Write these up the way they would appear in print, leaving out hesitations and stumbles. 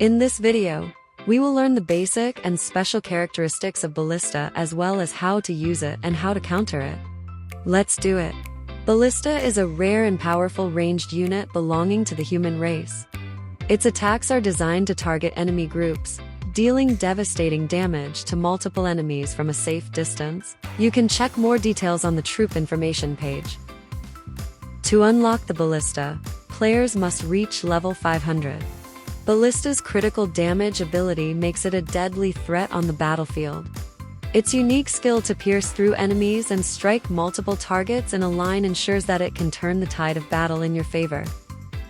In this video, we will learn the basic and special characteristics of Ballista as well as how to use it and how to counter it. Let's do it. Ballista is a rare and powerful ranged unit belonging to the human race. Its attacks are designed to target enemy groups, dealing devastating damage to multiple enemies from a safe distance. You can check more details on the troop information page. To unlock the Ballista, players must reach level 500. Ballista's critical damage ability makes it a deadly threat on the battlefield. Its unique skill to pierce through enemies and strike multiple targets in a line ensures that it can turn the tide of battle in your favor.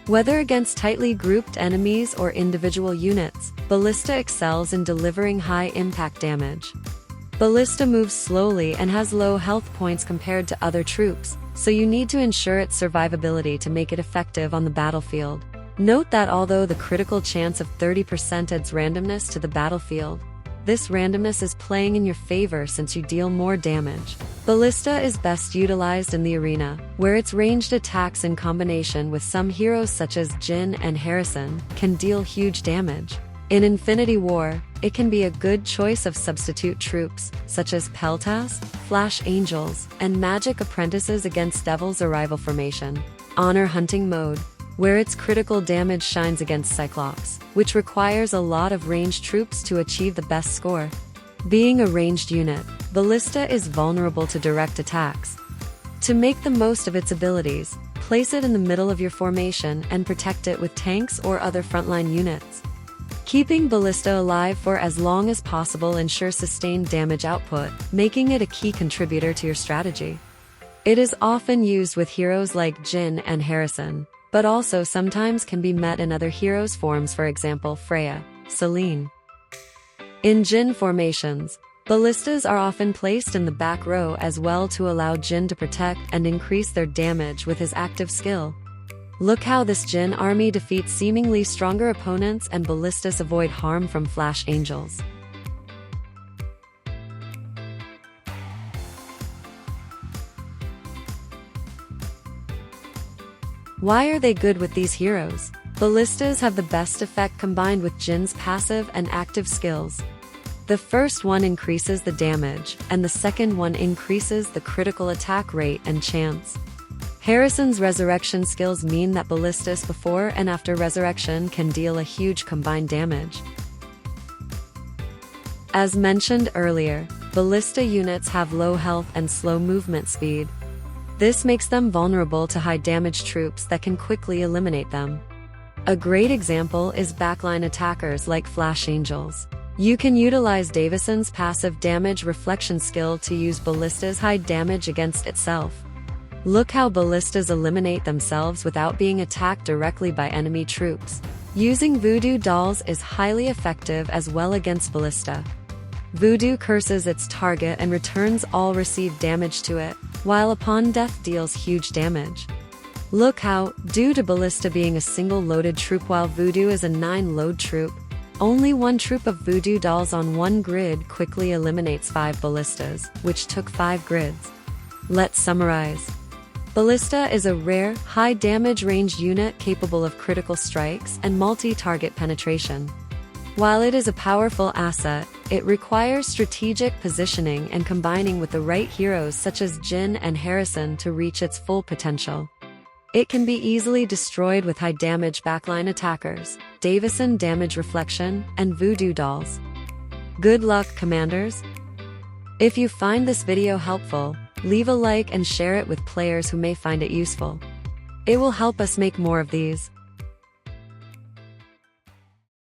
Whether against tightly grouped enemies or individual units, Ballista excels in delivering high-impact damage. Ballista moves slowly and has low health points compared to other troops, so you need to ensure its survivability to make it effective on the battlefield. Note that although the critical chance of 30% adds randomness to the battlefield, this randomness is playing in your favor since you deal more damage. Ballista is best utilized in the arena, where its ranged attacks in combination with some heroes such as Jin and Harrison can deal huge damage. In Infinity War, it can be a good choice of substitute troops, such as Peltas, Flash Angels, and Magic Apprentices against Devil's Arrival formation. Honor Hunting Mode, where its critical damage shines against Cyclops, which requires a lot of ranged troops to achieve the best score. Being a ranged unit, Ballista is vulnerable to direct attacks. To make the most of its abilities, place it in the middle of your formation and protect it with tanks or other frontline units. Keeping Ballista alive for as long as possible ensures sustained damage output, making it a key contributor to your strategy. It is often used with heroes like Jin and Harrison, but also sometimes can be met in other heroes' forms, for example Freya, Selene. In Jin formations, ballistas are often placed in the back row as well to allow Jin to protect and increase their damage with his active skill. Look how this Jin army defeats seemingly stronger opponents and ballistas avoid harm from Flash Angels. Why are they good with these heroes? Ballistas have the best effect combined with Jin's passive and active skills. The first one increases the damage, and the second one increases the critical attack rate and chance. Harrison's resurrection skills mean that ballistas before and after resurrection can deal a huge combined damage. As mentioned earlier, ballista units have low health and slow movement speed. This makes them vulnerable to high-damage troops that can quickly eliminate them. A great example is backline attackers like Flash Angels. You can utilize Davison's passive damage reflection skill to use ballista's high damage against itself. Look how ballistas eliminate themselves without being attacked directly by enemy troops. Using voodoo dolls is highly effective as well against ballista. Voodoo curses its target and returns all received damage to it, while upon death deals huge damage. Look how, due to ballista being a single loaded troop while voodoo is a 9-load troop, only one troop of voodoo dolls on one grid quickly eliminates 5 ballistas, which took 5 grids. Let's summarize. Ballista is a rare, high-damage ranged unit capable of critical strikes and multi-target penetration. While it is a powerful asset, it requires strategic positioning and combining with the right heroes such as Jin and Harrison to reach its full potential. It can be easily destroyed with high-damage backline attackers, Davison damage reflection, and voodoo dolls. Good luck, commanders! If you find this video helpful, leave a like and share it with players who may find it useful. It will help us make more of these.